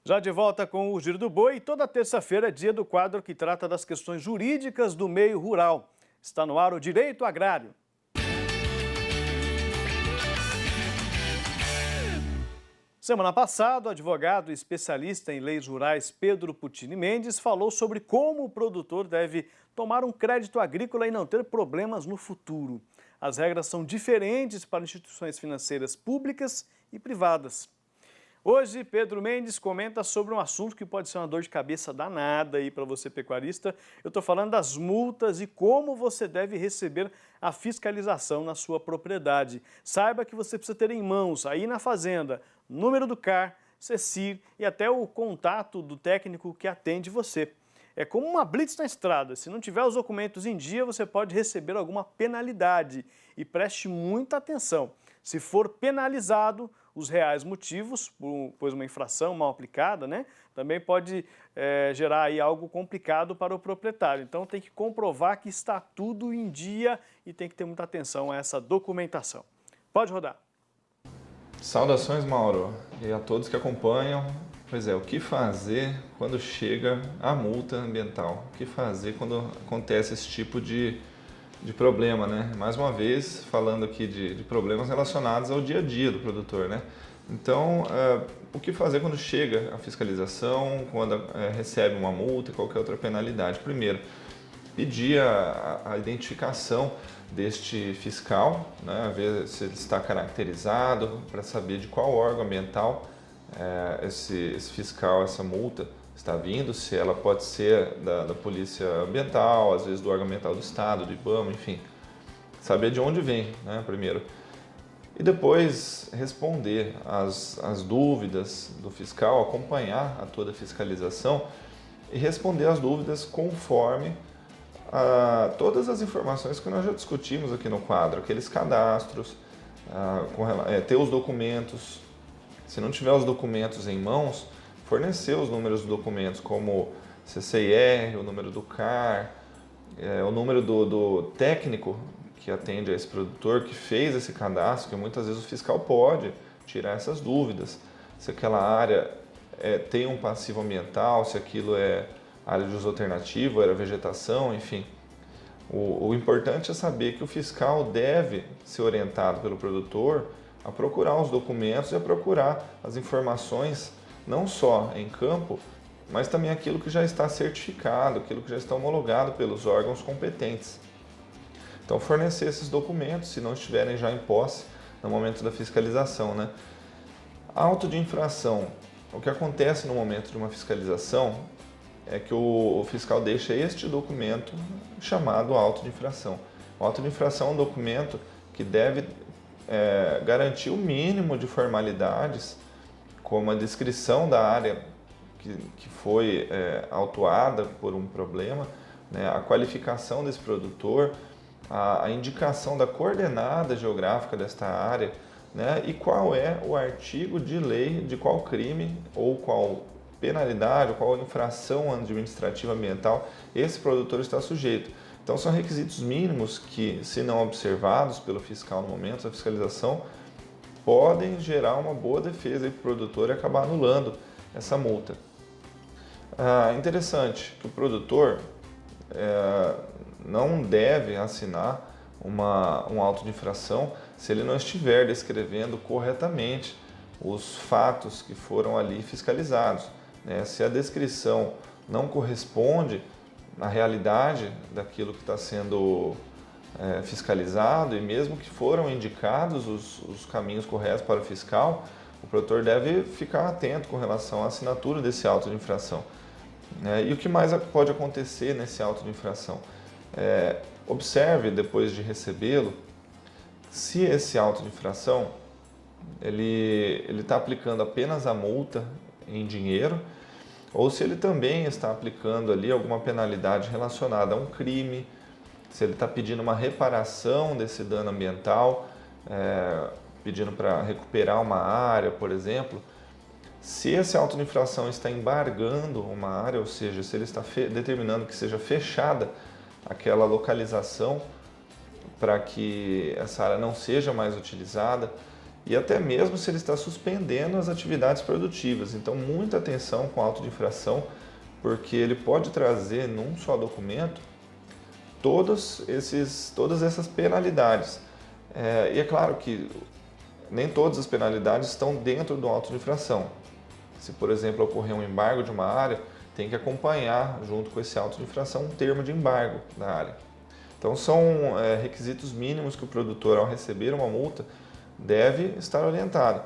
Já de volta com o Giro do Boi, toda terça-feira é dia do quadro que trata das questões jurídicas do meio rural. Está no ar o Direito Agrário. Semana passada, o advogado e especialista em leis rurais Pedro Putini Mendes falou sobre como o produtor deve tomar um crédito agrícola e não ter problemas no futuro. As regras são diferentes para instituições financeiras públicas e privadas. Hoje, Pedro Mendes comenta sobre um assunto que pode ser uma dor de cabeça danada aí para você pecuarista. Eu estou falando das multas e como você deve receber a fiscalização na sua propriedade. Saiba que você precisa ter em mãos, aí na fazenda, número do CAR, CECIR e até o contato do técnico que atende você. É como uma blitz na estrada, se não tiver os documentos em dia, você pode receber alguma penalidade. E preste muita atenção, se for penalizado, os reais motivos, pois uma infração mal aplicada, né, também pode gerar aí algo complicado para o proprietário. Então tem que comprovar que está tudo em dia e tem que ter muita atenção a essa documentação. Pode rodar. Saudações, Mauro, e a todos que acompanham. Pois é, o que fazer quando chega a multa ambiental? O que fazer quando acontece esse tipo de problema, né? Mais uma vez, falando aqui de problemas relacionados ao dia a dia do produtor, né? Então, o que fazer quando chega a fiscalização, quando recebe uma multa e qualquer outra penalidade? Primeiro, pedir a identificação deste fiscal, né? Ver se ele está caracterizado, para saber de qual órgão ambiental esse fiscal, essa multa está vindo, se ela pode ser da Polícia Ambiental, às vezes do órgão ambiental do Estado, do IBAMA, enfim. Saber de onde vem, né, primeiro. E depois responder as dúvidas do fiscal, acompanhar a toda a fiscalização e responder as dúvidas conforme todas as informações que nós já discutimos aqui no quadro, aqueles cadastros, ter os documentos. Se não tiver os documentos em mãos, fornecer os números dos documentos, como CCIR, o número do CAR, o número do técnico que atende a esse produtor, que fez esse cadastro, que muitas vezes o fiscal pode tirar essas dúvidas. Se aquela área tem um passivo ambiental, se aquilo é área de uso alternativo, era vegetação, enfim. O importante é saber que o fiscal deve ser orientado pelo produtor a procurar os documentos e a procurar as informações não só em campo, mas também aquilo que já está certificado, aquilo que já está homologado pelos órgãos competentes. Então, fornecer esses documentos, se não estiverem já em posse no momento da fiscalização, né? Auto de infração. O que acontece no momento de uma fiscalização é que o fiscal deixa este documento chamado auto de infração. O auto de infração é um documento que deve garantir o mínimo de formalidades, como a descrição da área que foi autuada por um problema, né, a qualificação desse produtor, a indicação da coordenada geográfica desta área, né, e qual é o artigo de lei de qual crime ou qual penalidade ou qual infração administrativa ambiental esse produtor está sujeito. Então são requisitos mínimos que, se não observados pelo fiscal no momento da fiscalização, podem gerar uma boa defesa para o produtor e acabar anulando essa multa. Interessante que o produtor não deve assinar um auto de infração se ele não estiver descrevendo corretamente os fatos que foram ali fiscalizados, né? Se a descrição não corresponde à realidade daquilo que está sendo fiscalizado e mesmo que foram indicados os caminhos corretos para o fiscal, o produtor deve ficar atento com relação à assinatura desse auto de infração. E o que mais pode acontecer nesse auto de infração? Observe, depois de recebê-lo, se esse auto de infração ele está aplicando apenas a multa em dinheiro ou se ele também está aplicando ali alguma penalidade relacionada a um crime, se ele está pedindo uma reparação desse dano ambiental, pedindo para recuperar uma área, por exemplo. Se esse auto de infração está embargando uma área, ou seja, se ele está determinando que seja fechada aquela localização para que essa área não seja mais utilizada, e até mesmo se ele está suspendendo as atividades produtivas. Então, muita atenção com auto de infração, porque ele pode trazer num só documento todas essas penalidades. E é claro que nem todas as penalidades estão dentro do auto de infração. Se, por exemplo, ocorrer um embargo de uma área, tem que acompanhar, junto com esse auto de infração, um termo de embargo da área. Então, são requisitos mínimos que o produtor, ao receber uma multa, deve estar orientado.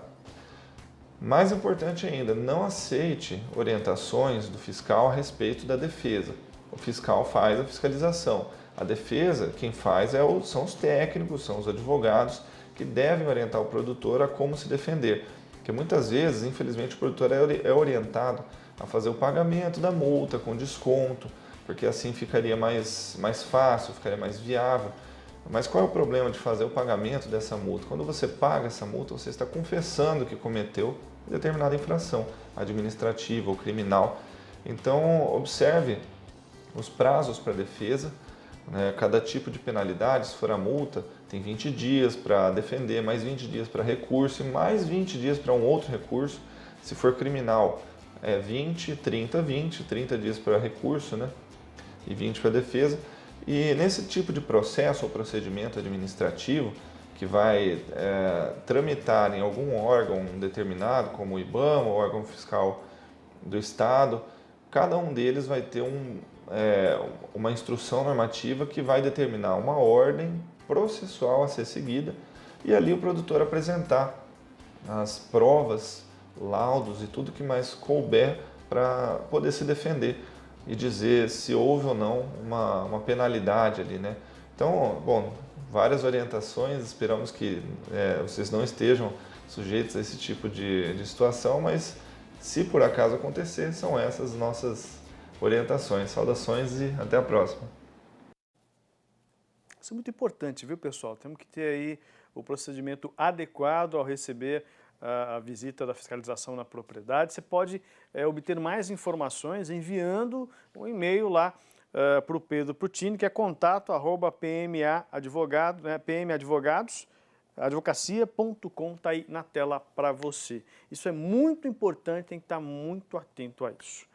Mais importante ainda, não aceite orientações do fiscal a respeito da defesa. O fiscal faz a fiscalização. A defesa, quem faz são os técnicos, são os advogados, que devem orientar o produtor a como se defender. Porque muitas vezes, infelizmente, o produtor é orientado a fazer o pagamento da multa com desconto, porque assim ficaria mais fácil, ficaria mais viável. Mas qual é o problema de fazer o pagamento dessa multa? Quando você paga essa multa, você está confessando que cometeu determinada infração administrativa ou criminal. Então, observe os prazos para defesa. Cada tipo de penalidade, se for a multa, tem 20 dias para defender, mais 20 dias para recurso e mais 20 dias para um outro recurso. Se for criminal, 20, 30, 20, 30 dias para recurso, né? E 20 para defesa. E nesse tipo de processo ou procedimento administrativo, que vai tramitar em algum órgão determinado, como o IBAMA, o órgão fiscal do Estado, cada um deles vai ter uma instrução normativa que vai determinar uma ordem processual a ser seguida e ali o produtor apresentar as provas, laudos e tudo que mais couber para poder se defender e dizer se houve ou não uma penalidade ali, né? Então, bom, várias orientações, esperamos que vocês não estejam sujeitos a esse tipo de situação, mas se por acaso acontecer, são essas nossas orientações. Saudações e até a próxima. Isso é muito importante, viu, pessoal? Temos que ter aí o procedimento adequado ao receber a visita da fiscalização na propriedade. Você pode obter mais informações enviando um e-mail lá para o Pedro Puccini, que é contato@pmaadvogado, né, pmadvogados, advocacia.com, está aí na tela para você. Isso é muito importante, tem que estar muito atento a isso.